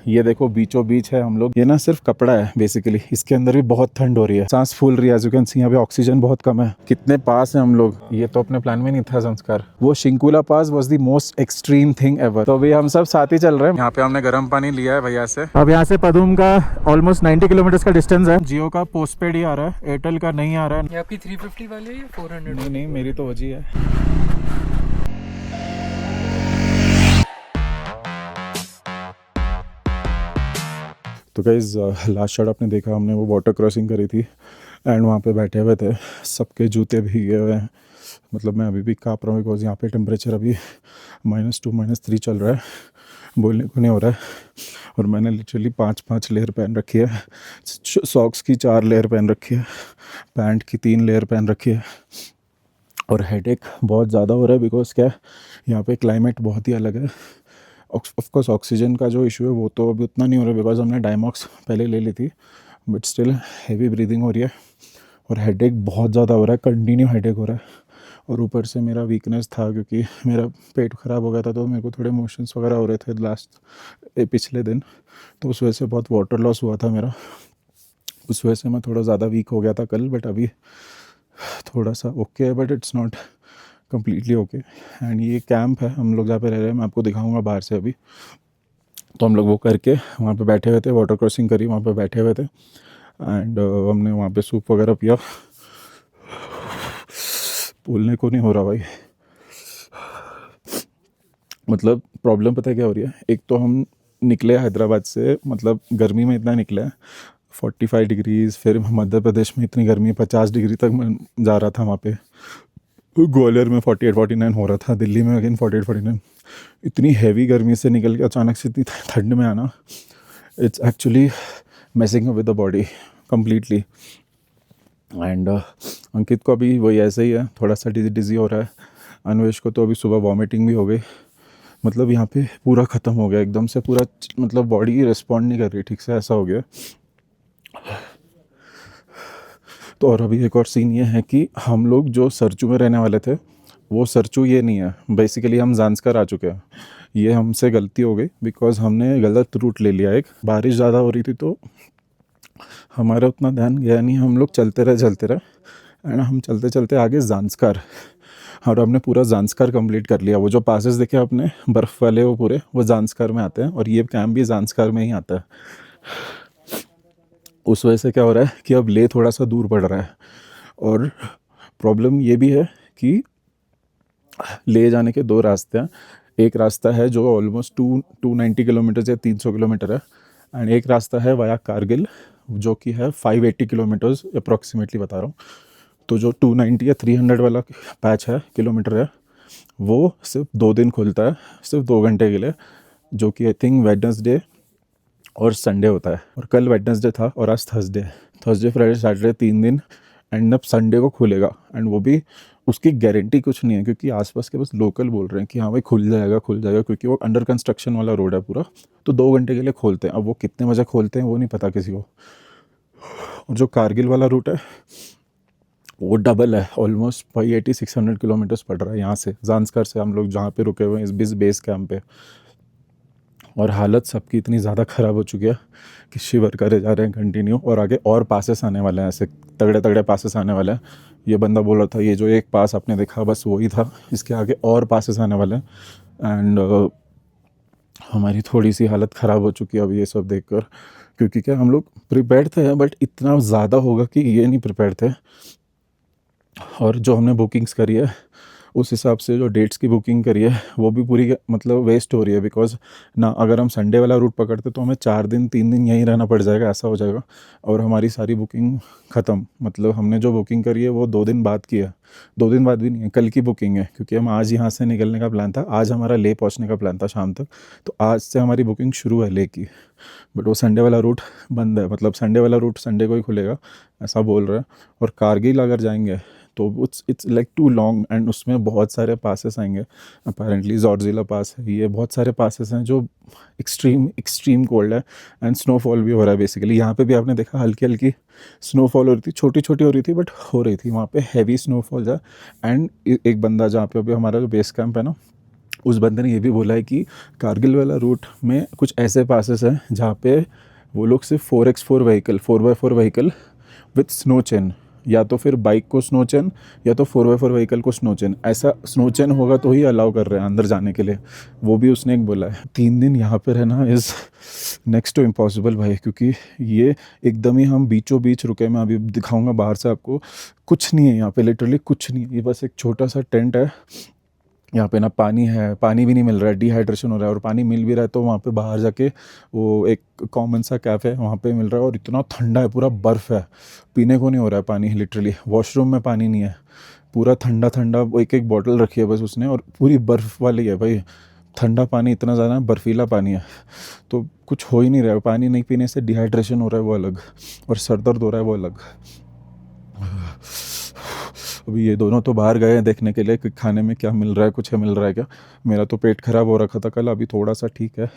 ये देखो बीचों बीच है हम लोग। ये ना सिर्फ कपड़ा है बेसिकली, इसके अंदर भी बहुत ठंड हो रही है, सांस फूल रही है। एज यू कैन सी यहाँ पे ऑक्सीजन बहुत कम है। कितने पास है हम लोग, ये तो अपने प्लान में नहीं था संस्कार। वो Shinkula pass was the most extreme thing ever. तो अभी हम सब साथ ही चल रहे हैं। यहाँ पे हमने गर्म पानी लिया है भैया से। अब यहाँ से पदुम का ऑलमोस्ट 90 किलोमीटर का डिस्टेंस है। जियो का पोस्ट पेड ही आ रहा है, एयरटेल का नहीं आ रहा है। ये आपकी 350 वाली है या 400? नहीं नहीं, मेरी तो वजी है। तो गाइस लास्ट शॉट आपने देखा, हमने वो वाटर क्रॉसिंग करी थी एंड वहाँ पे बैठे हुए थे, सबके जूते भीगे हुए हैं। मतलब मैं अभी भी काँप रहा हूँ बिकॉज यहाँ पे टेम्परेचर अभी -2 -3 चल रहा है, बोलने को नहीं हो रहा है। और मैंने लिटरली 5 लेयर पहन रखी है, सॉक्स की 4 लेयर पहन रखी है, पैंट की 3 लेयर पहन रखी है। और हेडेक बहुत ज़्यादा हो रहा है बिकॉज क्या है, यहाँ पे क्लाइमेट बहुत ही अलग है। ऑफकोर्स ऑक्सीजन का जो इशू है वो तो अभी उतना नहीं हो रहा बिकॉज हमने डायमॉक्स पहले ले ली थी, बट स्टिल हैवी ब्रीदिंग हो रही है और हेडेक बहुत ज़्यादा हो रहा है, कंटिन्यू हेडेक हो रहा है। और ऊपर से मेरा वीकनेस था क्योंकि मेरा पेट ख़राब हो गया था, तो मेरे को थोड़े मोशंस वगैरह हो रहे थे पिछले दिन, तो उस वजह से बहुत वाटर लॉस हुआ था मेरा। उस वजह से मैं थोड़ा ज़्यादा वीक हो गया था कल, बट अभी थोड़ा सा ओके है, but it's not completely okay. And ये कैंप है हम लोग जहाँ पे रह रहे हैं, मैं आपको दिखाऊंगा बाहर से अभी। तो हम लोग वो करके वहाँ पे बैठे हुए थे, वाटर क्रॉसिंग करी, वहाँ पे बैठे हुए थे एंड हमने वहाँ पे सूप वगैरह पिया। बोलने को नहीं हो रहा भाई, मतलब प्रॉब्लम पता है क्या हो रही है। एक तो हम निकले हैदराबाद से, मतलब गर्मी में इतना निकले 45 डिग्रीज, फिर मध्य प्रदेश में इतनी गर्मी 50 डिग्री तक मैं जा रहा था वहाँ पे। ग्वालियर में 48-49 हो रहा था, दिल्ली में अगेन 48-49। इतनी हैवी गर्मी से निकल के अचानक से इतनी ठंड में आना, it's actually messing up with the body completely. And Ankit को अभी वही ऐसे ही है, थोड़ा सा डिजी हो रहा है। अन्वेश को तो अभी सुबह वॉमिटिंग भी हो गई। मतलब यहाँ पे पूरा ख़त्म हो गया एकदम से, पूरा मतलब बॉडी रिस्पॉन्ड नहीं कर रही ठीक से, ऐसा हो गया। तो और अभी एक और सीन ये है कि हम लोग जो सरचू में रहने वाले थे, वो सरचू ये नहीं है, बेसिकली हम ज़ांस्कर आ चुके हैं। ये हमसे गलती हो गई बिकॉज हमने गलत रूट ले लिया। एक बारिश ज़्यादा हो रही थी तो हमारा उतना ध्यान गया नहीं, हम लोग चलते रहे एंड हम चलते चलते आगे ज़ांस्कर, और हमने पूरा ज़ांस्कर कंप्लीट कर लिया। वो जो पासेस देखे आपने बर्फ़ वाले, वो पूरे वो ज़ांस्कर में आते हैं और ये कैंप भी ज़ांस्कर में ही आता है। उस वजह से क्या हो रहा है कि अब ले थोड़ा सा दूर पड़ रहा है। और प्रॉब्लम ये भी है कि ले जाने के 2 रास्ते हैं। एक रास्ता है जो ऑलमोस्ट 290 किलोमीटर या 300 किलोमीटर है, एंड एक रास्ता है वाया कारगिल जो कि है 580 किलोमीटर्स अप्रॉक्सीमेटली बता रहा हूँ। तो जो 290 या 300 वाला पैच है, किलोमीटर है, वो सिर्फ 2 दिन खुलता है, सिर्फ 2 घंटे के लिए, जो कि आई थिंक वेडनेसडे और संडे होता है। और कल वेडनेसडे था और आज थर्सडे फ्राइडे सैटरडे 3 दिन, एंड अब संडे को खुलेगा। एंड वो भी उसकी गारंटी कुछ नहीं है क्योंकि आसपास के बस लोकल बोल रहे हैं कि हाँ भाई खुल जाएगा, क्योंकि वो अंडर कंस्ट्रक्शन वाला रोड है पूरा। तो 2 घंटे के लिए खोलते हैं, अब वो कितने बजे खोलते हैं वो नहीं पता किसी को। और जो कारगिल वाला रूट है वो डबल है, ऑलमोस्ट 580-600 किलोमीटर्स पड़ रहा है यहाँ से, ज़ांस्कर से हम लोग जहाँ पे रुके हुए हैं इस बेस कैंप पे। और हालत सबकी इतनी ज़्यादा ख़राब हो चुकी है कि शिवर करे जा रहे हैं कंटिन्यू। और आगे और पासेस आने वाले हैं, ऐसे तगड़े तगड़े पासेस आने वाले हैं। ये बंदा बोल रहा था ये जो एक पास आपने देखा बस वही था, इसके आगे और पासेस आने वाले हैं। एंड हमारी थोड़ी सी हालत ख़राब हो चुकी है अभी ये सब देखकर, क्योंकि क्या हम लोग प्रिपेयर्ड थे बट इतना ज़्यादा होगा कि ये नहीं प्रिपेयर्ड थे। और जो हमने बुकिंग्स करी है उस हिसाब से जो डेट्स की बुकिंग करी है वो भी पूरी मतलब वेस्ट हो रही है बिकॉज ना, अगर हम संडे वाला रूट पकड़ते तो हमें 4 दिन 3 दिन यहीं रहना पड़ जाएगा, ऐसा हो जाएगा। और हमारी सारी बुकिंग ख़त्म, मतलब हमने जो बुकिंग करी है वो 2 दिन बाद की है, 2 दिन बाद भी नहीं है, कल की बुकिंग है। क्योंकि हम आज यहाँ से निकलने का प्लान था, आज हमारा ले पहुँचने का प्लान था शाम तक, तो आज से हमारी बुकिंग शुरू है ले की। बट वो संडे वाला रूट बंद है, मतलब संडे वाला रूट संडे को ही खुलेगा ऐसा बोल रहे हैं। और कारगिल अगर जाएंगे तो it's like too long, and उसमें बहुत सारे पासेस आएंगे। अपेरेंटली जॉर्जिला पास है, ये बहुत सारे पासेस हैं जो एक्सट्रीम कोल्ड है। एंड स्नोफॉल भी हो रहा है बेसिकली। यहाँ पे भी आपने देखा हल्की हल्की स्नोफॉल हो रही थी, छोटी छोटी हो रही थी बट हो रही थी। वहाँ पे हैवी स्नोफॉल है। एंड एक बंदा जहाँ पे अभी हमारा जो बेस कैंप है ना, उस बंदे ने ये भी बोला है कि कारगिल वाला रूट में कुछ ऐसे पासेस हैं जहाँ पे वो लोग सिर्फ 4x4 vehicle 4x4 vehicle with snow chain, या तो फिर बाइक को स्नो चेन या तो 4x4 व्हीकल को स्नो चेन, ऐसा स्नो चेन होगा तो ही अलाउ कर रहे हैं अंदर जाने के लिए। वो भी उसने एक बोला है। 3 दिन यहाँ पे रहना इज़ नेक्स्ट टू इम्पॉसिबल भाई, क्योंकि ये एकदम ही हम बीचों बीच रुके। मैं अभी दिखाऊंगा बाहर से आपको, कुछ नहीं है यहाँ पे, लिटरली कुछ नहीं है। ये बस एक छोटा सा टेंट है। यहाँ पे ना पानी है, पानी भी नहीं मिल रहा है, डिहाइड्रेशन हो रहा है। और पानी मिल भी रहा है तो वहाँ पे बाहर जाके वो एक कॉमन सा कैफ़े है वहाँ पे मिल रहा है, और इतना ठंडा है, पूरा बर्फ़ है, पीने को नहीं हो रहा है पानी। लिटरली वॉशरूम में पानी नहीं है, पूरा ठंडा ठंडा। वो एक एक बॉटल रखी है बस उसने, और पूरी बर्फ़ वाली है भाई। ठंडा पानी इतना ज़्यादा बर्फीला पानी है, तो कुछ हो ही नहीं रहा है। पानी नहीं पीने से डिहाइड्रेशन हो रहा है वो अलग, और सर दर्द हो रहा है वो अलग। अभी ये दोनों तो बाहर गए हैं देखने के लिए कि खाने में क्या मिल रहा है, कुछ है मिल रहा है क्या। मेरा तो पेट खराब हो रखा था कल, अभी थोड़ा सा ठीक है।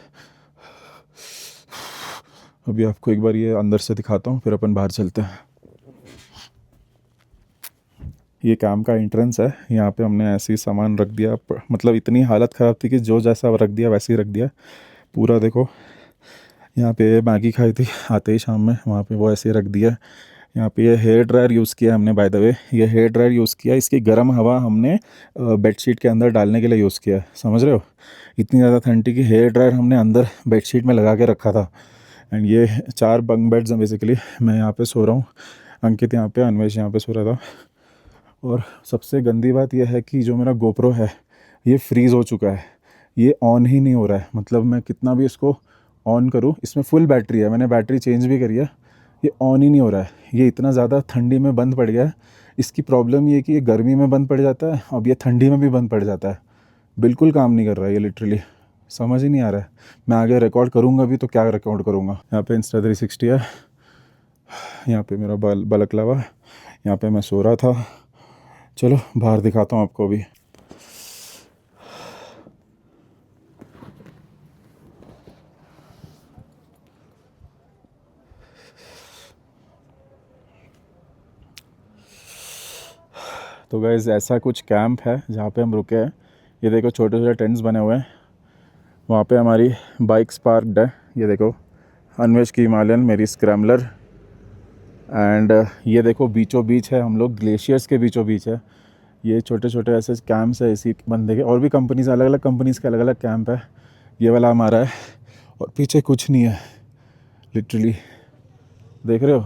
अभी आपको एक बार ये अंदर से दिखाता हूँ, फिर अपन बाहर चलते हैं। ये कैंप का एंट्रेंस है। यहाँ पे हमने ऐसे ही सामान रख दिया, मतलब इतनी हालत ख़राब थी कि जो जैसा रख दिया वैसे ही रख दिया पूरा। देखो यहाँ पे मैगी खाई थी आते ही शाम में, वहाँ पे वो ऐसे ही रख दिया। यहाँ पे ये हेयर ड्रायर यूज़ किया हमने, बाय द वे ये हेयर ड्रायर यूज़ किया। इसकी गर्म हवा हमने बेडशीट के अंदर डालने के लिए यूज़ किया है, समझ रहे हो। इतनी ज़्यादा ठंडी कि हेयर ड्रायर हमने अंदर बेडशीट में लगा के रखा था। एंड ये 4 बंक बेड्स हैं बेसिकली। मैं यहाँ पे सो रहा हूँ, अंकित यहाँ पे, अन्वेश यहाँ पे सो रहा था। और सबसे गंदी बात यह है कि जो मेरा गोप्रो है ये फ्रीज़ हो चुका है, ये ऑन ही नहीं हो रहा है। मतलब मैं कितना भी इसको ऑन करूँ, इसमें फुल बैटरी है, मैंने बैटरी चेंज भी करी है, ये ऑन ही नहीं हो रहा है। ये इतना ज़्यादा ठंडी में बंद पड़ गया है। इसकी प्रॉब्लम ये है कि ये गर्मी में बंद पड़ जाता है, अब ये ठंडी में भी बंद पड़ जाता है। बिल्कुल काम नहीं कर रहा है ये, लिटरली समझ ही नहीं आ रहा है। मैं आगे रिकॉर्ड करूँगा भी तो क्या रिकॉर्ड करूँगा। यहाँ पे Insta360 है, यहाँ पे मेरा बलकलावा, यहाँ पे मैं सो रहा था। चलो बाहर दिखाता हूँ आपको अभी। तो गाइस ऐसा कुछ कैंप है जहाँ पे हम रुके हैं। ये देखो छोटे छोटे टेंट्स बने हुए हैं, वहाँ पे हमारी बाइक्स पार्कड है। ये देखो अन्वेश की हिमालयन, मेरी स्क्रैम्बलर। एंड ये देखो बीचों बीच है, हम लोग ग्लेशियर्स के बीचों बीच है। ये छोटे छोटे ऐसे कैंप्स है इसी बंदे के, और भी कंपनीज, अलग अलग कंपनीज़ के अलग अलग कैंप है। ये वाला हमारा है, और पीछे कुछ नहीं है, लिटरली देख रहे हो,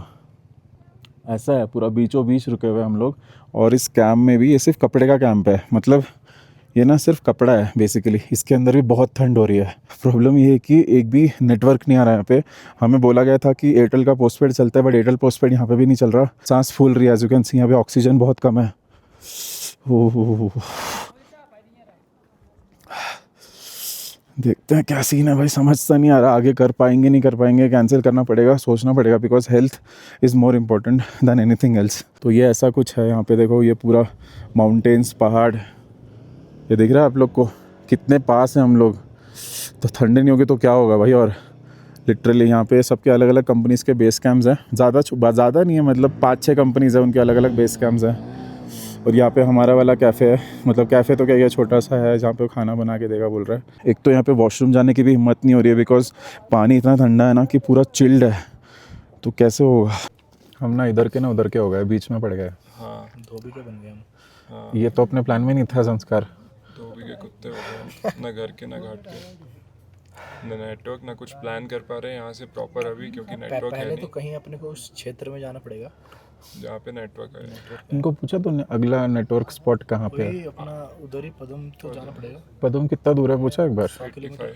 ऐसा है पूरा बीचों बीच रुके हुए हम लोग। और इस कैंप में भी, ये सिर्फ कपड़े का कैंप है, मतलब ये ना सिर्फ कपड़ा है बेसिकली। इसके अंदर भी बहुत ठंड हो रही है। प्रॉब्लम ये है कि एक भी नेटवर्क नहीं आ रहा है यहाँ पे। हमें बोला गया था कि एयरटेल का पोस्टपेड चलता है, बट एयरटेल पोस्टपेड यहाँ पे भी नहीं चल रहा। सांस फूल रही है, एज यू कैन सी यहाँ पे ऑक्सीजन बहुत कम है। ओह, देखते हैं क्या सीन है भाई, समझता नहीं आ रहा। आगे कर पाएंगे नहीं कर पाएंगे, कैंसिल करना पड़ेगा, सोचना पड़ेगा, because health is more important than anything else. तो ये ऐसा कुछ है यहाँ पे। देखो ये पूरा माउंटेन्स, पहाड़, ये दिख रहा है आप लोग को कितने पास हैं हम लोग। तो ठंडी नहीं होगी तो क्या होगा भाई। और लिटरली यहाँ पे सबके अलग अलग कंपनीज़ के बेस कैंप्स हैं। ज़्यादा नहीं है, मतलब 5-6 कंपनीज़ हैं, उनके अलग अलग बेस कैंप्स हैं। और यहाँ पे हमारा वाला कैफ़े है, मतलब कैफ़े तो क्या, ये छोटा सा है जहाँ पे वो खाना बना के देगा बोल रहा है। एक तो यहाँ पे वॉशरूम जाने की भी हिम्मत नहीं हो रही है, बिकॉज पानी इतना ठंडा है ना कि पूरा चिल्ड है, तो कैसे होगा। हम ना इधर के ना उधर के हो गए, बीच में पड़ गए। हाँ, धोबी के बन गए हम। हाँ, ये तो अपने प्लान में नहीं था संस्कार। धोबी के कुत्ते हो गए हम। ना घर के ना घाट के, ना नेटवर्क, ना कुछ प्लान कर पा रहे हैं यहाँ से प्रॉपर अभी, क्योंकि नेटवर्क है पहले नहीं। तो कहीं अपने को उस क्षेत्र में जाना पड़ेगा जहाँ पे नेटवर्क है। इनको पूछा तो अगला नेटवर्क स्पॉट कहाँ पे है। वही अपना उधर ही पदम तो जाना पड़ेगा। पदम कितना दूर है पूछा एक बार। 100 किलोमीटर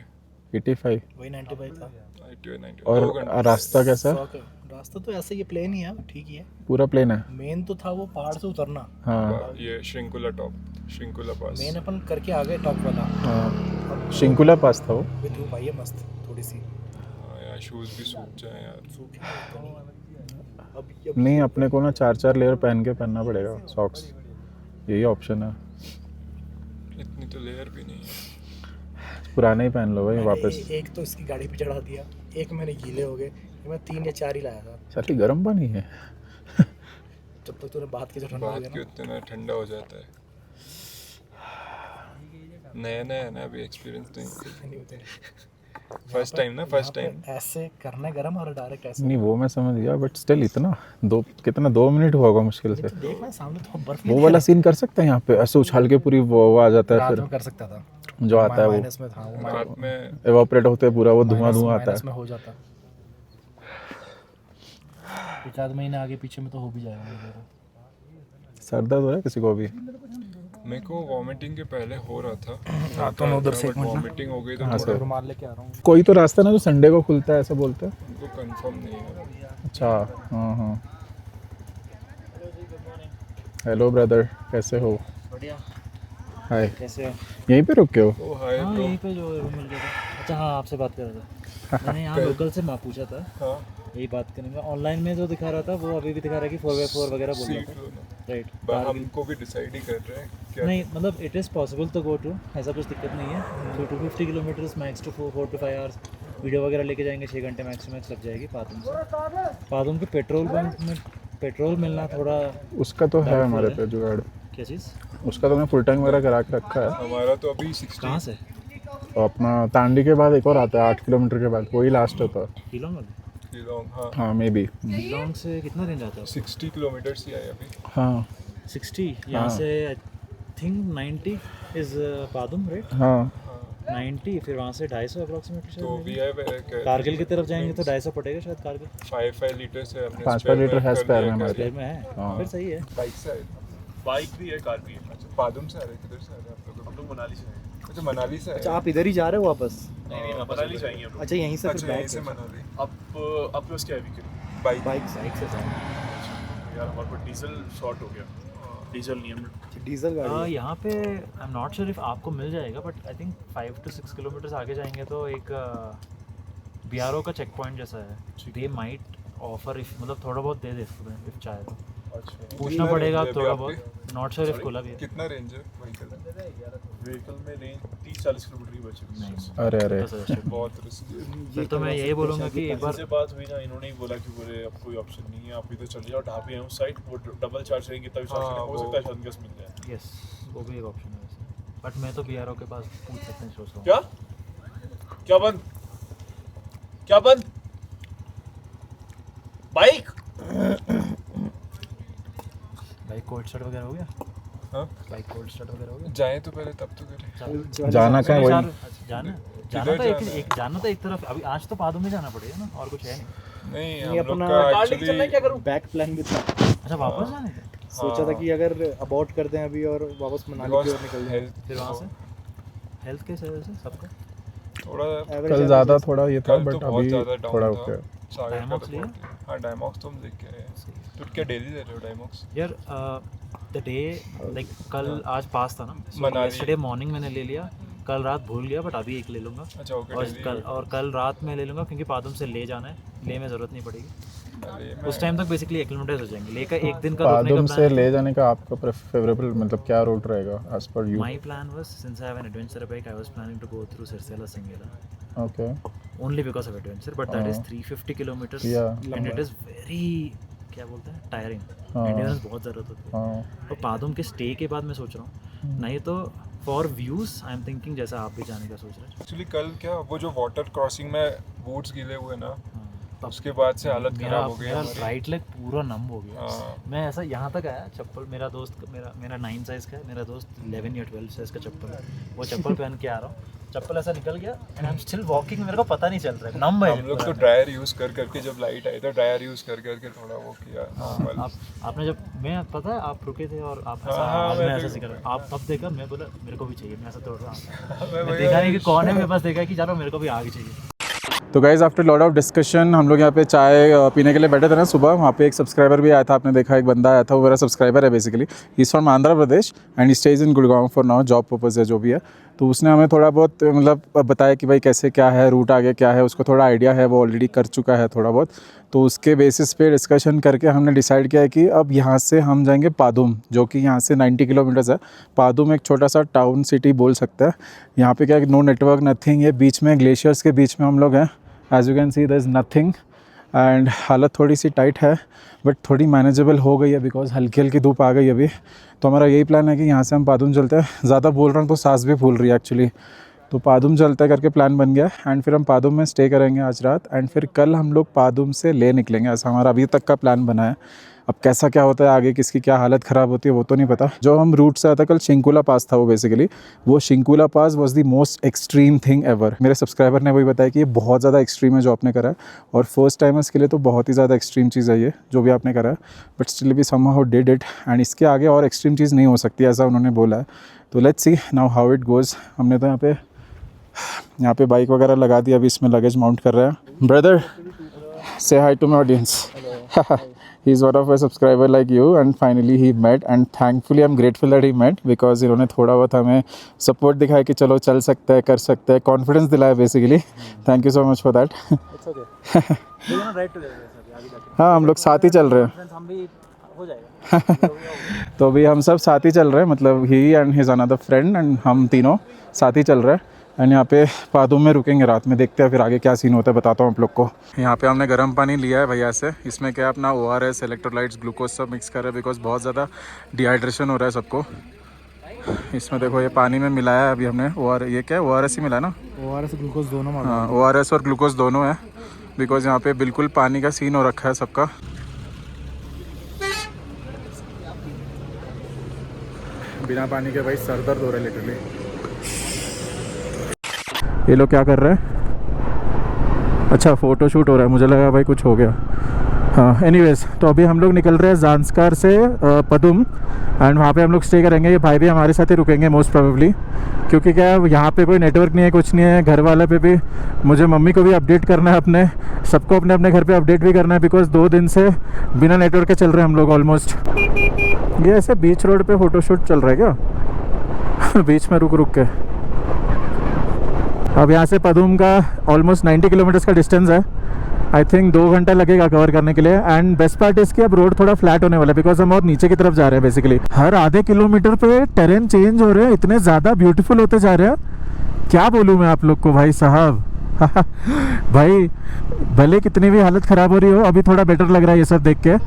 85। वही 95 था। 90 और रास्ता कैसा है? 100 रास्ता तो ऐसे ही प्लेन ही है, ठीक ही है। पूरा प्लेन है। मेन तो था वो पहाड़ से उतरना। हाँ ये श्रृंखला टॉप, श्रृंखला पास। मेन अपन करके आ गए टॉप वाला। हाँ, शिंकुला पास था वो। अभी धूप आई है मस्त थोड़ी सी। हाँ यार, शूज़ भी सूख जाए यार। सूखे तो नहीं। अब नहीं, अपने को ना 4-4 लेयर पहन के पहनना पड़ेगा सॉक्स, यही ऑप्शन है। इतनी तो लेयर भी नहीं है। पुराने ही पहन लो भाई मैंने वापस। एक तो इसकी गाड़ी पे चढ़ा दिया, एक मैंने गीले हो गए। मैं 3 या 4 ही लाया था। साली गर्म पानी है। जब तक तूने बात की तो ठंडा हो बात गया की ना। उतने में ठंडा हो जाता है। नया नया है ना, अभी एक्सपीरियंस नहीं, नहीं होते फर्स्ट टाइम ना, फर्स्ट टाइम। ऐसे करना है गरम और डायरेक्ट ऐसे नहीं वो मैं समझ गया, बट स्टिल इतना कितना 2 मिनट हुआ होगा मुश्किल से। देखना सामने तो बर्फ वो वाला सीन कर सकते हैं यहाँ पे, ऐसे उछाल के पूरी वो आ जाता है रात फिर में कर सकता था, जो आता है वो माइनस में था वो, रात में एवापोरेट होते हैं पूरा, वो धुआं धुआं आता माइनस है। में हो जाता। एक आध महीने आगे पीछे में तो हो भी जाएगा। सर दर्द हो रहा है किसी को भी? मेरे को वॉमिटिंग के पहले हो रहा था, हाँ तो मैं उधर से एक मिनट ना वॉमिटिंग हो गई तो हाँ, थोड़ा, रुमाल लेके आ रहा हूँ। कोई तो रास्ता ना जो संडे को खुलता है ऐसा बोलते हैं। उनको कंफर्म नहीं है। अच्छा हाँ हाँ। हेलो ब्रदर, कैसे हो? बढ़िया, हाय, कैसे हो? यहीं पे रुके हो? ओ हाय हाँ ब्रो। यहीं पे जो रूम मिल गया था। अच्छा हाँ, आपसे बात कर रहा था मैंने, यहाँ लोकल से पूछा था, हाँ यही बात करेंगे। ऑनलाइन में जो दिखा रहा था वो अभी भी दिखा रहा है कि 4x4 वगैरह बोल रहा सीट था, लो ना, राइट? पर हमको भी डिसाइड ही कर रहे हैं क्या। नहीं मतलब इट इज़ पॉसिबल तो गो टू, ऐसा कुछ दिक्कत नहीं है। तो 250 kilometres max to 4 to 5 hours, video वगैरह लेके जाएंगे 6 घंटे मैक्स टू मैक्स लग जाएगी पादुम से। पादुम के पेट्रोल पंप में पेट्रोल मिलना थोड़ा, उसका तो है हमारे पे जुगाड़, क्या चीज़? उसका तो मैं फुल टैंक वगैरह करा के रखा है। हमारा तो अभी 60 कहाँ से? और अपना तांडी के बाद एक और आता है 8 किलोमीटर के बाद, वही लास्ट होता है। हीलोंग वाली? किलोंग, हाँ हाँ मे बी। हीलोंग से कितना रेंज आता है? 60 किलोमीटर ही आए अभी। हाँ 60, यहाँ हाँ। से I think 90 is Padum, right? हाँ 90, फिर वहाँ से 250 अप्रॉक्सीमेटली तो शायद। वी हैव कारगिल की तरफ जाएंगे तो 250 पड़ेगा शायद कारगिल। 5 लीटर से हमने 5 लीटर है स्पेयर में हमारे। स्पेयर में है, हाँ। फिर सही है। बाइक से आए। बाइक भी है, कार भी है। अच्छा पादुम से आ रहे, किधर से आ रहे आप लोग? हम लोग मनाली से हैं। अच्छा मनाली से आए। अच्छा आप इधर ही जा रहे हो वापस? नहीं मनाली जाएंगे हम लोग। अच्छा यहीं से फिर अच्छा बैक यहीं से मनाली अब आपके पास क्या है वीकेंड? बाइक। बाइक से जाएंगे। यार हमारे पास डीजल शॉर्ट हो गया, डीजल नहीं है। डीजल गाड़ी यहाँ पे I am not sure if आपको मिल जाएगा, but I think 5 to 6 kilometres आगे जाएंगे तो एक BRO का चेक पॉइंट जैसा है, दे माइट ऑफर इफ, मतलब थोड़ा बहुत दे इफ चाहे तो। अच्छा पूछना कितना पड़ेगा range है थोड़ा अभी बहुत, नॉट श्योर इफ खुला भी है। कितना रेंज है व्हीकल? व्हीकल में रेंज 30-40 किलोमीटर ही बचे। नहीं अरे अरे तो suggested नहीं। बहुत रिस्की है। फिर तो मैं यही बोलूँगा कि एक बार से बात हुई ना, इन्होंने ही बोला कि बोले अब कोई ऑप्शन नहीं है, आप इधर चले जाओ, ढाबे हैं उस साइड, वो डबल चार्ज करेंगे तभी चार्ज हाँ, हो वो- सकता है शायद गैस मिल जाए। यस वो भी एक ऑप्शन है वैसे, बट मैं तो BRO के पास पूछ सकते हैं, सोच रहा हूँ। क्या क्या बंद, क्या बंद? बाइक बाइक कोल्ड स्टार्ट वगैरह हो गया? हाँ बाइक कोल्ड स्टार्ट वगैरह हो गया? जाए तो पहले तब तो करें। जाना कहाँ अच्छा, वही? जाना किधर तो जाना है? एक जाना तो एक तरफ, अभी आज तो पादुम में जाना पड़ेगा ना, और कुछ है नहीं। नहीं ये हम लोग अपना का कार लेके चलना है, क्या एक्चुअली करूं? बैक प्लान भी था। अच्छा वापस जाने का सोचा था कि अगर अबॉर्ट कर दें अभी और वापस मनाली की ओर निकल जाए, फिर वहाँ से हेल्थ कैसे है वैसे सबका? थोड़ा कल ज़्यादा थोड़ा ये था, कल तो बट बहुत अभी ज़्यादा थोड़ा डाउन ओके। था। सागर का डायमॉक्स तो लिया? बहुत- हाँ डायमॉक्स तो हम देख के आए हैं। तो क्या डेली ले रहे हो डायमॉक्स? यार द डे लाइक कल आज पास था ना, मनाली। यस्टरडे मॉर्निंग मैंने ले लिया, कल रात भूल गया, बट अभी एक ले लूँगा। अच्छा ओके और कल रात में ले लूँगा क्योंकि पादुम से ले जाना है, ले में ज़रूरत नहीं पड़ेगी। डेली उस टाइम तक बेसिकली एक्लिमेटाइज हो जाएंगे, लेकर एक दिन का रुकने का पादुम से प्लान। ले जाने का आपका फेवरेबल मतलब क्या रूट रहेगा as per you? My plan was, since I have an adventure bike, I was planning to go through Sirsela Singela okay only because of adventure, but that is हाँ। 350 kilometers Yeah। and it is very, क्या बोलते हैं, tiring, हाँ। Endurance बहुत ज़रूरत होती है। हाँ तो पादुम के स्टे के बाद मैं सोच रहा हूँ, नहीं तो for views I am thinking जैसा आप भी जाने का सोच रहे हैं। एक्चुअली कल क्या वो जो वाटर क्रॉसिंग में बूट्स गीले हुए ना, हाँ, उसके बाद से हालत मेरा खराब हो गई मेरा हमारी। राइट लेग पूरा नम हो गया। हाँ। मैं ऐसा यहाँ तक आया, चप्पल मेरा दोस्त मेरा 9 साइज़ का है, मेरा दोस्त 11 या 12 साइज़ का चप्पल है, वो चप्पल पहन के आ रहा हूँ, चप्पल ऐसा निकल गया and I am still walking, मेरे को पता नहीं चल रहा है, नम है हम लोग तो पूरा। ड्रायर यूज कर करके जब लाइट आई तो ड्रायर यूज कर करके थोड़ा वो किया नॉर्मल। आपने जब मैं पता है आप रुके थे और आप हाँ, ऐसा हाँ, मैं मैं ऐसा भी- सिखा रहा, आप तब देखा, मैं बोला मेरे को भी चाहिए, मैं ऐसा दौड़ रहा हूँ, मैं मैं वही- देखा नहीं कि कौन है, मेरे पास देखा कि चलो मेरे को भी आगे चाहिए। तो guys after lot of discussion हम लोग यहाँ पे चाय पीने के लिए बैठे थे ना सुबह, वहाँ पे एक सब्सक्राइबर भी आया था, आपने देखा एक बंदा आया था, वो मेरा सब्सक्राइबर है basically, he is from Andhra Pradesh and he stage in Gurgaon for now, job purpose है जो भी है। तो उसने हमें थोड़ा बहुत मतलब बताया कि भाई कैसे क्या है, रूट आगे क्या है, उसको थोड़ा आइडिया है, वो ऑलरेडी कर चुका है थोड़ा बहुत। तो उसके बेसिस पे डिस्कशन करके हमने डिसाइड किया है कि अब यहाँ से हम जाएंगे पादुम, जो कि यहाँ से 90 किलोमीटर्स है। पादुम एक छोटा सा टाउन सिटी बोल सकते हैं। यहाँ पे क्या नो नेटवर्क नथिंग, ये बीच में ग्लेशियर्स के बीच में हम लोग हैं। As you can see there is nothing and हालत थोड़ी सी टाइट है बट थोड़ी मैनेजेबल हो गई है बिकॉज हल्की हल्की धूप आ गई अभी। तो हमारा यही प्लान है कि यहाँ से हम पादुम चलते हैं। ज़्यादा बोल रहा हूँ तो सांस भी फूल रही है एक्चुअली। तो पादुम चलते करके प्लान बन गया एंड फिर हम पादुम में स्टे करेंगे आज रात एंड फिर कल हम लोग पादुम से ले निकलेंगे। ऐसा हमारा अभी तक का प्लान बना है। अब कैसा क्या होता है आगे, किसकी क्या हालत ख़राब होती है वो तो नहीं पता। जो हम रूट से आता कल शिंकुला पास था, वो बेसिकली वो Shinkula pass was the most extreme thing ever. मेरे सब्सक्राइबर ने वही बताया कि ये बहुत ज़्यादा एक्सट्रीम है जो आपने करा है, और फर्स्ट टाइमर्स के लिए तो बहुत ही ज़्यादा एक्सट्रीम चीज़ है ये जो भी आपने करा है। बट स्टिल भी समहाउ डिड इट एंड इसके आगे और एक्सट्रीम चीज़ नहीं हो सकती ऐसा उन्होंने बोला है। तो let's see now how it goes. हमने तो यहाँ पे बाइक वगैरह लगा दी, अभी इसमें लगेज माउंट कर रहे हैं। ब्रदर से hi to my audience. He is one of my subscriber like you and finally he met and thankfully I'm grateful that he met because इन्होंने थोड़ा बहुत हमें सपोर्ट दिखाया कि चलो चल सकते हैं, कर सकते हैं, कॉन्फिडेंस दिलाया basically. Thank you so much for that. हाँ हम लोग साथ ही चल रहे हैं, हम भी हो जाएगा। तो अभी हम सब साथ ही चल रहे हैं, मतलब ही and his another friend and हम तीनों साथ ही चल रहे हैं। एंड यहाँ पे पादुम में रुकेंगे रात में, देखते हैं फिर आगे क्या सीन होता है, बताता हूँ आप लोग को। यहाँ पे हमने गर्म पानी लिया है भैया से, इसमें क्या अपना ORS, इलेक्ट्रोलाइट्स, ग्लूकोज सब मिक्स कर रहे हैं बिकॉज बहुत ज़्यादा डिहाइड्रेशन हो रहा है सबको। इसमें देखो ये पानी में मिलाया है अभी हमने ये क्या है, ORS ही मिला है ना? ORS ग्लूकोज दोनों। हाँ ORS और ग्लूकोज दोनों है बिकॉज यहाँ पे बिल्कुल पानी का सीन हो रखा है सबका। बिना पानी के भाई सर दर्द हो रहा है लिटरली। ये लोग क्या कर रहे हैं? अच्छा फ़ोटो शूट हो रहा है, मुझे लगा भाई कुछ हो गया। हाँ एनीवेज, तो अभी हम लोग निकल रहे हैं ज़ांस्कार से पदुम एंड वहाँ पे हम लोग स्टे करेंगे। ये भाई भी हमारे साथ ही रुकेंगे मोस्ट प्रोबेबली, क्योंकि क्या है यहाँ पे कोई नेटवर्क नहीं है, कुछ नहीं है। घर वाले पे भी मुझे मम्मी को भी अपडेट करना है, अपने सबको अपने अपने घर पे अपडेट भी करना है बिकॉज 2 दिन से बिना नेटवर्क के चल रहे हैं हम लोग ऑलमोस्ट। ये ऐसे बीच रोड पे फ़ोटोशूट चल रहा है क्या? बीच में रुक रुक के। अब यहाँ से पदुम का ऑलमोस्ट 90 किलोमीटर्स का डिस्टेंस है। आई थिंक 2 घंटा लगेगा कवर करने के लिए। एंड बेस्ट पार्ट इसकी अब रोड थोड़ा फ्लैट होने वाला है बिकॉज हम और नीचे की तरफ जा रहे हैं बेसिकली। हर आधे किलोमीटर पे टेरेन चेंज हो रहे हैं, इतने ज़्यादा ब्यूटीफुल होते जा रहे हैं, क्या बोलूँ मैं आप लोग को भाई साहब। भाई भले कितनी भी हालत ख़राब हो रही हो, अभी थोड़ा बेटर लग रहा है ये सब देख के।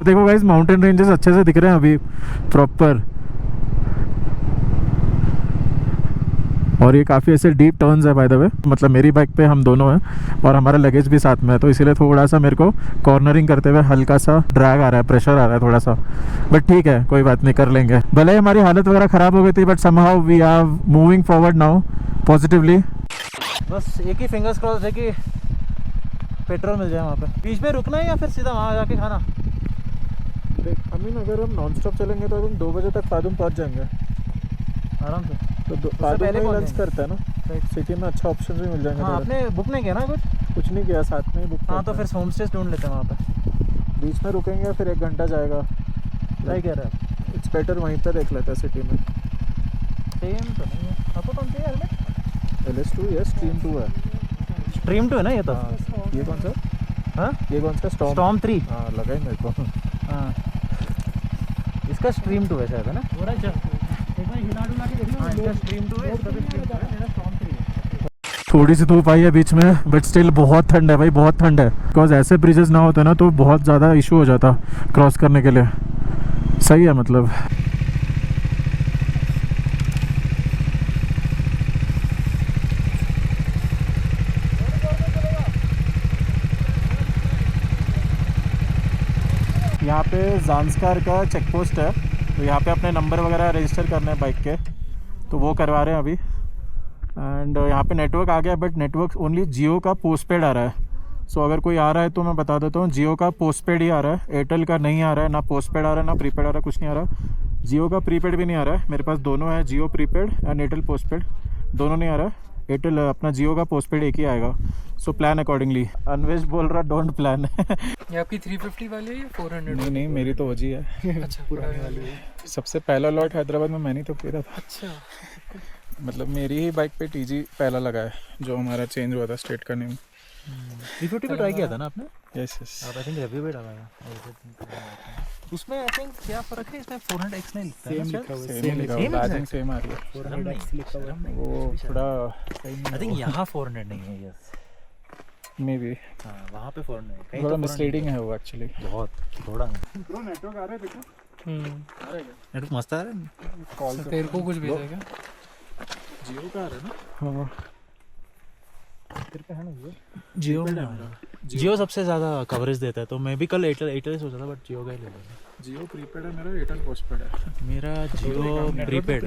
देखो गाइस माउंटेन रेंजेस अच्छे से दिख रहे हैं अभी प्रॉपर, और ये काफ़ी ऐसे डीप टर्न्स है बाय द वे। मतलब मेरी बाइक पे हम दोनों हैं और हमारा लगेज भी साथ में है, तो इसीलिए थोड़ा सा मेरे को कॉर्नरिंग करते हुए हल्का सा ड्रैग आ रहा है, प्रेशर आ रहा है थोड़ा सा, बट ठीक है कोई बात नहीं, कर लेंगे। भले ही हमारी हालत वगैरह ख़राब हो गई थी but somehow we are moving forward now positively. बस एक ही फिंगर्स क्रॉस्ड है कि पेट्रोल मिल जाए वहाँ पे। बीच में रुकना है या फिर सीधा वहाँ जाके खाना? अमीन अगर हम नॉन स्टॉप चलेंगे तो हम 2 बजे तक पादुम पहुँच जाएंगे आराम से। तो पादुम में लंच करते हैं ना, सिटी में अच्छा ऑप्शन भी मिल जाएंगे। हाँ आपने बुक नहीं किया ना कुछ नहीं किया, साथ में ही बुक। हाँ तो फिर होम स्टे ढूंढ लेते हैं वहाँ पे। बीच में रुकेंगे फिर 1 घंटा जाएगा। क्या कह रहे हैं? इट्स बेटर वहीं पे देख लेते हैं सिटी में। सेम तो नहीं है आपको? कौन सी है हेलमेट? LS2 ये स्ट्रीम 2 है। स्ट्रीम 2 है ना ये तो? ये कौन सा? हाँ ये कौन सा? स्टॉर्म 3। हाँ लगा ही मेरे को। हाँ इसका स्ट्रीम 2 है शायद, है ना? हाँ इसका स्ट्रीम 2 है, इसका भी स्ट्रीम 2 है, मेरा स्टॉर्म 3 है। थोड़ी सी धूप आई है बीच में बट स्टिल बहुत ठंड है भाई, बहुत ठंड है। बिकॉज ऐसे ब्रिजेस ना होते ना तो बहुत ज़्यादा इशू हो जाता क्रॉस करने के लिए। सही है मतलब। यहाँ पे ज़ांस्कार का चेक पोस्ट है, तो यहाँ पे अपने नंबर वगैरह रजिस्टर करने हैं बाइक के, तो वो करवा रहे हैं अभी। एंड यहाँ पे नेटवर्क आ गया बट नेटवर्क ओनली जियो का पोस्टपेड आ रहा है। सो अगर कोई आ रहा है तो मैं बता देता हूँ, जियो का पोस्टपेड ही आ रहा है, एयरटेल का नहीं आ रहा है, ना पोस्टपेड आ रहा है ना प्रीपेड आ रहा है, कुछ नहीं आ रहा। जियो का प्रीपेड भी नहीं आ रहा है, मेरे पास दोनों है, जियो प्रीपेड एंड एयरटेल पोस्टपेड, दोनों नहीं आ रहा है। एयरटेल अपना जियो का पोस्टपेड एक ही आएगा। So plan accordingly. अन्वेश बोल रहा डोंट प्लान। ये आपकी 350 वाली है या 400? नहीं नहीं, मेरी तो वजी है। अच्छा, पुरानी वाली है। सबसे पहला लॉट हैदराबाद में मैंने तो किया था। अच्छा, मतलब मेरी ही बाइक पे टीजी पहला लगा है, जो हमारा चेंज हुआ था स्टेट का नेम। 350 पे ट्राई किया था ना आपने? Yes yes. अब आई थिंक रिव्यू पे डाला था उसमें। आई थिंक क्या फ़र्क है इसमें? 400x नहीं लिखता है ना? सेम लिखा हुआ है, बैजिंग सेम आ रही है। 400x लिखा हुआ है वो थोड़ा आई थिंक यहाँ 400 नहीं है। यस, मे बी हाँ वहाँ पे 400 है, कहीं थोड़ा तो 400 मिसलीडिंग है वो एक्चुअली। बहुत थोड़ा। ब्रो नेटवर्क आ रहा है देखो। नेटवर्क मस्त आ रहा है। कॉल तेरे को कुछ भेजा क्या? जियो का आ रहा है ना? हाँ तेरे पे है ना जियो में आ रहा है। जियो सबसे ज़्यादा कवरेज देता है, तो मैं भी कल एयरटेल सोचा था, बट जियो का ही ले लूँगा। जियो प्रीपेड है मेरा, एयरटेल पोस्टपेड है। मेरा जियो प्रीपेड।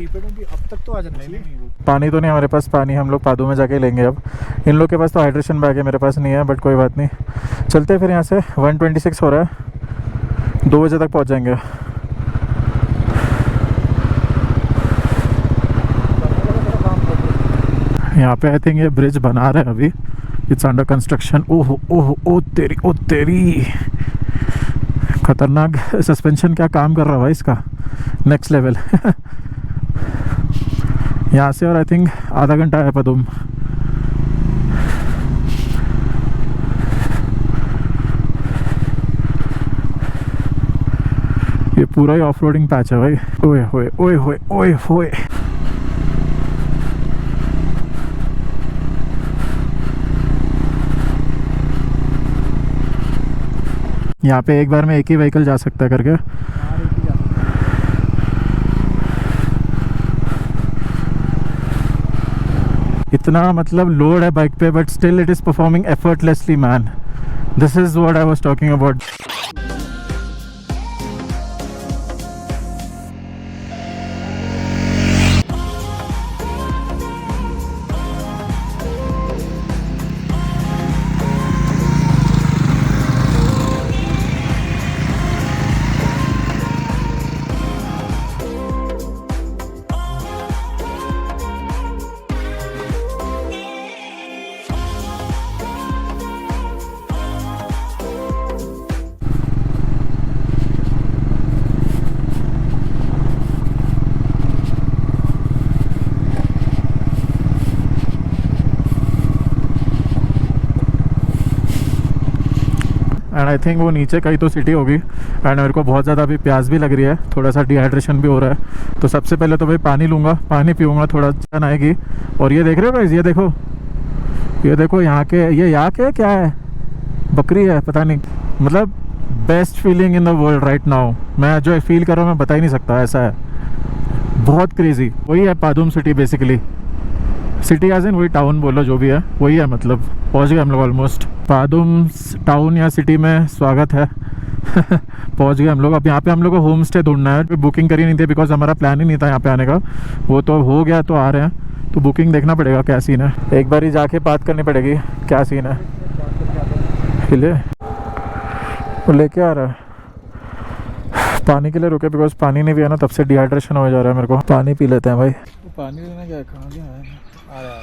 अब तक तो आ जाना नहीं। पानी तो नहीं हमारे पास, पानी हम लोग पादू में जाके लेंगे अब। इन लोग के पास तो हाइड्रेशन बैग है, मेरे पास नहीं है, बट कोई बात नहीं। चलते फिर यहाँ से। 1:26 हो रहा है, 2 बजे तक पहुँच जाएंगे। यहाँ पे आई थिंक ये ब्रिज बना रहे हैं अभी, इट्स अंडर कंस्ट्रक्शन। ओह ओह ओ तेरी, ओ तेरी खतरनाक सस्पेंशन क्या काम कर रहा है भाई इसका, नेक्स्ट लेवल। यहाँ से और आई थिंक आधा घंटा है पदुम। ये पूरा ही ऑफ रोडिंग पैच है भाई। ओए होए ओए होए ओए होए। यहाँ पे एक बार में एक ही व्हीकल जा सकता है करके। इतना मतलब लोड है बाइक पे, but still it is performing effortlessly man. This is what I was talking about. And I think वो नीचे कहीं तो सिटी होगी। एंड मेरे को बहुत ज़्यादा अभी प्यास भी लग रही है, थोड़ा सा डिहाइड्रेशन भी हो रहा है। तो सबसे पहले तो भाई पानी लूँगा, पानी पीऊँगा, थोड़ा जान आएगी। और ये देख रहे हो गाइस, ये देखो यहाँ के, ये यहाँ के क्या है, बकरी है पता नहीं। मतलब best feeling in the world right now. मैं जो फील कर रहा हूँ मैं बता ही नहीं सकता, ऐसा है बहुत क्रेजी। वही है Padum city basically. City as in वही टाउन बोलो, जो भी है वही है। मतलब पहुंच गए हम लोग ऑलमोस्ट पादुम टाउन या सिटी में। स्वागत है। पहुंच गए हम लोग। अब यहाँ पे हम लोग को होम स्टे ढूंढना है। बुकिंग करी नहीं थी बिकॉज हमारा प्लान ही नहीं था यहाँ पे आने का। वो तो हो गया तो आ रहे हैं, तो बुकिंग देखना पड़ेगा क्या सीन है। एक बार ही जाके बात करनी पड़ेगी क्या सीन है। हिले वो लेके आ रहा है। पानी के लिए रुके बिकॉज पानी नहीं भी है ना, तब से डिहाइड्रेशन हो जा रहा है मेरे को। पानी पी लेते हैं भाई। पानी लेना क्या, कहाँ गया है? आ रहा है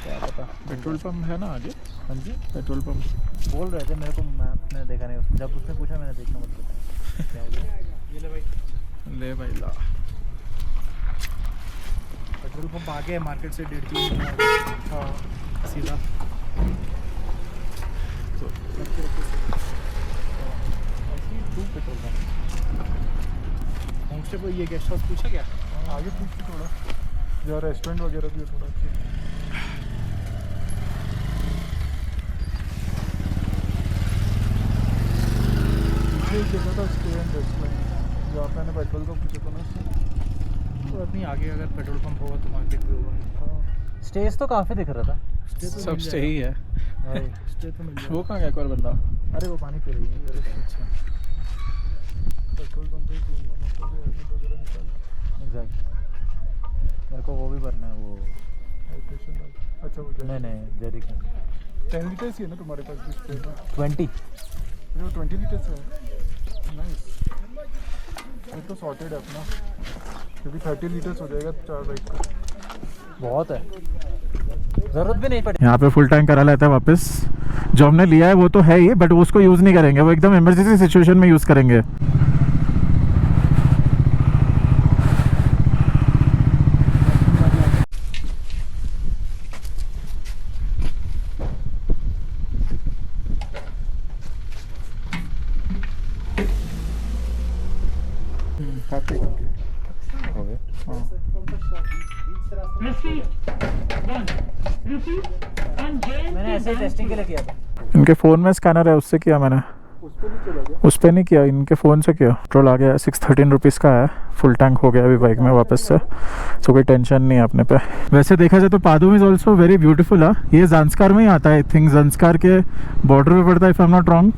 क्या पता। पेट्रोल पंप है ना आगे? हाँ जी पेट्रोल पंप बोल रहे थे मेरे को, मैंने देखा नहीं। जब उसने पूछा मैंने देखना मत बताया। क्या हो गया? ये ले भाई, ले भाई ला। पेट्रोल पंप आगे है मार्केट से 1.5 किलोमीटर। हाँ सीधा। तो पेट्रोल पंप होम स्टे पर। ये गेस्ट हाउस पूछा क्या? आगे पूछ थोड़ा, या रेस्टोरेंट वगैरह भी थोड़ा अच्छे। एक जगह था स्टे एंड रेस्टोरेंट, जो आपने पेट्रोल का पूछा था ना। तो अपनी आगे अगर पेट्रोल पंप होगा तो मार्केट भी होगा। स्टेज तो काफ़ी दिख रहा था। सब सही है। स्टे तो मिल वो कहाँ गया एक और बंदा? अरे वो पानी पी रही है। अच्छा पेट्रोल पंप पे एग्जैक्ट। मेरे को वो भी भरना है वो। अच्छा वो नहीं जेरिक 10 लीटर्स ही है ना तुम्हारे पास भी स्टे में? 20। जो 20 लीटर्स है। नाइस, ये तो सॉर्टेड है अपना, क्योंकि 30 लीटर्स हो जाएगा 4 बाइक का। बहुत है। ज़रूरत भी नहीं पड़ी। यहाँ पे फुल टैंक करा लेते हैं वापस। जो हमने लिया है वो तो है ही, बट उसको यूज़ नहीं करेंगे, वो एकदम इमरजेंसी सिचुएशन में यूज़ करेंगे। मैंने ऐसे टेस्टिंग के लिए किया था। इनके फ़ोन में स्कैनर है, उससे किया मैंने। उस पर नहीं किया, इनके फ़ोन से किया। पेट्रोल आ गया, 613 रुपीज़ का है। फुल टैंक हो गया अभी बाइक में वापस से, तो कोई टेंशन नहीं है अपने पे। वैसे देखा जाए तो Padum is also very beautiful है। ये ज़ांस्कार में ही आता है, आई थिंक ज़ांस्कार के बॉर्डर पे पड़ता है, if I am not wrong.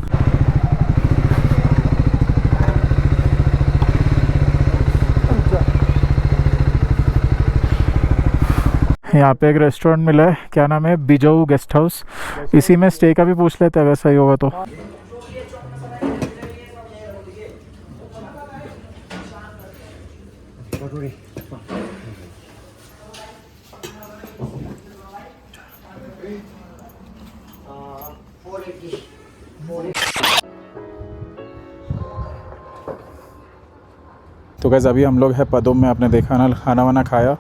यहाँ पे एक रेस्टोरेंट मिला है, क्या नाम है, बिजऊ गेस्ट हाउस। इसी में स्टे का भी पूछ लेते हैं अगर सही होगा तो। तो गैस अभी हम लोग है पदुम में, आपने देखा ना, खाना वाना खाया,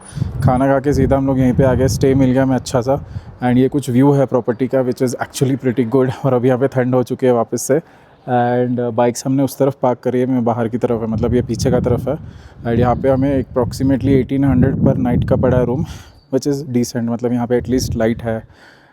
खाना खा के सीधा हम लोग यहीं पे आ गए। स्टे मिल गया हमें अच्छा सा, एंड ये कुछ व्यू है प्रॉपर्टी का which is actually pretty good. और अभी यहाँ पे ठंड हो चुकी है वापस से, एंड बाइक्स हमने उस तरफ पार्क करी है, मैं बाहर की तरफ है, मतलब ये पीछे का तरफ है। एंड यहाँ पे हमें अप्रॉक्सीमेटली 1800 पर नाइट का पड़ा है रूम, विच इज़ डिसेंट। मतलब यहाँ पे एटलीस्ट लाइट है,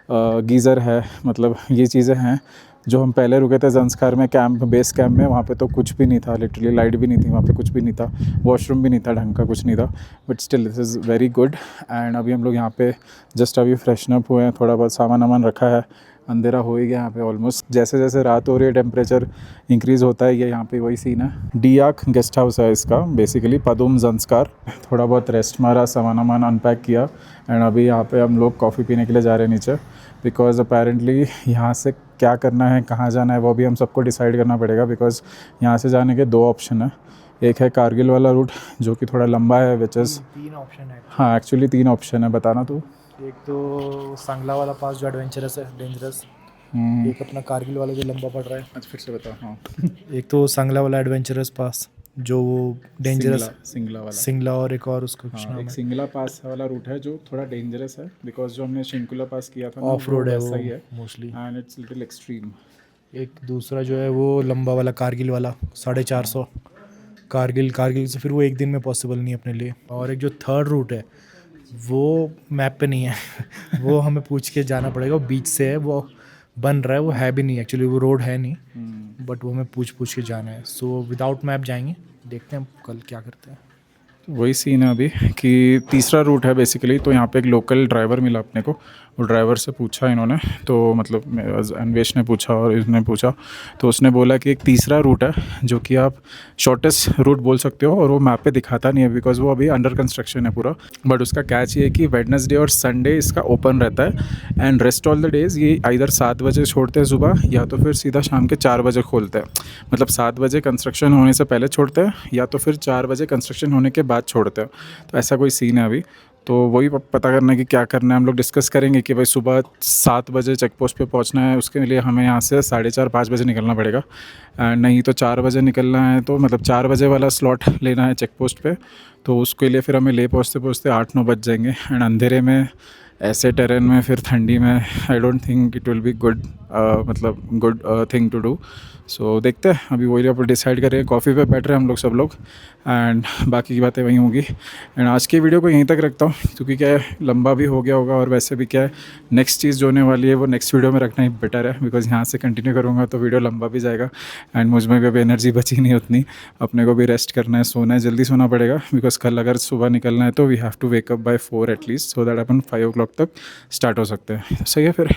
गीज़र है, मतलब ये चीज़ें हैं। जो हम पहले रुके थे ज़ंस्कार में कैंप, बेस कैंप में, वहाँ पे तो कुछ भी नहीं था, लिटरली लाइट भी नहीं थी वहाँ पे, कुछ भी नहीं था, वॉशरूम भी नहीं था ढंग का, कुछ नहीं था। But still this is very good. And अभी हम लोग यहाँ पे जस्ट अभी फ्रेशन अप हुए हैं, थोड़ा बहुत सामान वामान रखा है। अंधेरा हो ही गया यहाँ पे ऑलमोस्ट। जैसे जैसे रात हो रही है टेम्परेचर इंक्रीज़ होता है, ये यहाँ पे वही सीन है। डियाक गेस्ट हाउस है इसका, बेसिकली पदुम ज़ंस्कार। थोड़ा बहुत रेस्ट मारा, सामान वामान अनपैक किया, एंड अभी यहाँ पे हम लोग कॉफ़ी पीने के लिए जा रहे हैं नीचे, बिकॉज़ अपेरेंटली यहाँ से क्या करना है, कहाँ जाना है, वो भी हम सबको डिसाइड करना पड़ेगा। बिकॉज़ यहाँ से जाने के 2 ऑप्शन है। एक है कारगिल वाला रूट जो कि थोड़ा लंबा है, विच इज़ 3 ऑप्शन है। हाँ एक्चुअली 3 ऑप्शन है, बताना तू। एक तो सांगला वाला पास जो एडवेंचरस है, डेंजरस। एक अपना कारगिल वाला जो लंबा पड़ रहा है। अच्छा फिर से बता। हाँ, एक तो सांगला वाला एडवेंचरस पास जो वो डेंजरस, सिंगला वाला। सिंगला, और एक और उसका कुछ हाँ, नाम एक है। सिंगला पास वाला रूट है जो थोड़ा डेंजरस है, बिकॉज जो हमने शिंकुला पास किया था ऑफ रोड है वो सही है mostly. And it's little extreme. एक दूसरा जो है वो लंबा वाला कारगिल वाला 450 कारगिल से फिर वो एक दिन में पॉसिबल नहीं अपने लिए। और एक जो थर्ड रूट है वो मैप पे नहीं है वो हमें पूछ के जाना पड़ेगा। वो बीच से है, वो बन रहा है, वो है भी नहीं एक्चुअली, वो रोड है नहीं, बट वो हमें पूछ के जाना है। सो विदाउट मैप जाएंगे, देखते हैं कल क्या करते हैं। वही सीन है अभी कि तीसरा रूट है बेसिकली। तो यहाँ पे एक लोकल ड्राइवर मिला अपने को, वो ड्राइवर से पूछा इन्होंने, तो मतलब अन्वेश ने पूछा और इसने पूछा, तो उसने बोला कि एक तीसरा रूट है जो कि आप शॉर्टेस्ट रूट बोल सकते हो, और वो मैप पे दिखाता नहीं है बिकॉज वो अभी अंडर कंस्ट्रक्शन है पूरा। बट उसका कैच ये है कि वेडनेसडे और संडे इसका ओपन रहता है, and rest all the days ये इधर 7 बजे छोड़ते हैं सुबह, या तो फिर सीधा शाम के 4 बजे खोलते हैं। मतलब 7 बजे कंस्ट्रक्शन होने से पहले छोड़ते हैं, या तो फिर 4 बजे कंस्ट्रक्शन होने के बाद छोड़ते हैं। तो ऐसा कोई सीन है अभी। तो वही पता करना है कि क्या करना है। हम लोग डिस्कस करेंगे कि भाई सुबह 7 बजे चेक पोस्ट पे पहुंचना है, उसके लिए हमें यहाँ से 4:30-5 बजे निकलना पड़ेगा। नहीं तो 4 बजे निकलना है, तो मतलब 4 बजे वाला स्लॉट लेना है चेक पोस्ट पे, तो उसके लिए फिर हमें ले पहुँचते 8-9 बज जाएंगे। एंड अंधेरे में, ऐसे टेरेन में, फिर ठंडी में, I don't think it will be good, मतलब गुड थिंग टू डू। सो देखते हैं, अभी वही आप डिसाइड करें। कॉफ़ी पे बैठ रहे हैं हम लोग सब लोग, एंड बाकी की बातें वहीं होंगी। एंड आज की वीडियो को यहीं तक रखता हूँ, क्योंकि क्या है लंबा भी हो गया होगा, और वैसे भी क्या है नेक्स्ट चीज़ जो होने वाली है वो नेक्स्ट वीडियो में रखना ही बेटर है, बिकॉज यहाँ से कंटिन्यू करूँगा तो वीडियो लंबा भी जाएगा, एंड मुझ में भी अभी एनर्जी बची नहीं उतनी। अपने को भी रेस्ट करना है, सोना है, जल्दी सोना पड़ेगा, बिकॉज कल अगर सुबह निकलना है तो we have to wake up by 4 at least, so that अपन 5 o'clock तक स्टार्ट हो सकते हैं। सही है, फिर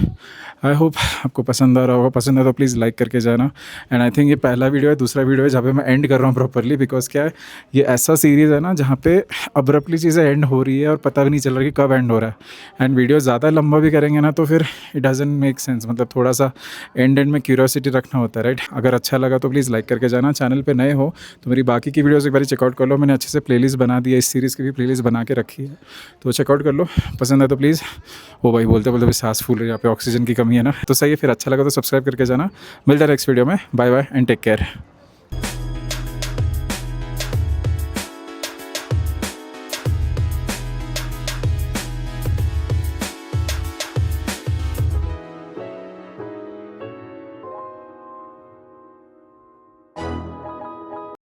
आई होप आपको पसंद आ रहा होगा। पसंद है तो प्लीज़ लाइक करके जाना, एंड आई थिंक ये पहला वीडियो है, दूसरा वीडियो है जहाँ पे मैं एंड कर रहा हूँ प्रॉपरली, बिकॉज क्या है ये ऐसा सीरीज़ है ना जहाँ पे अब्रप्टली चीज़ें एंड हो रही है और पता भी नहीं चल रहा कि कब एंड हो रहा है। एंड वीडियो ज़्यादा लंबा भी करेंगे ना तो फिर इट डजंट मेक सेंस, मतलब थोड़ा सा एंड में क्यूरियोसिटी रखना होता है, राइट। अगर अच्छा लगा तो प्लीज़ लाइक करके जाना, चैनल पे नए हो तो मेरी बाकी की वीडियोस एक बार चेकआउट कर लो, मैंने अच्छे से प्लेलिस्ट बना दी है, इस सीरीज़ की भी प्लेलिस्ट बना के रखी है, तो चेकआउट कर लो। पसंद है तो प्लीज़, वो भाई बोलते बोलते सांस फूल रही है, यहाँ पे ऑक्सीजन की कमी है ना, तो सही है। फिर अच्छा लगा तो सब्सक्राइब करके जाना। मिलता है नेक्स्ट वीडियो में, bye bye and take care.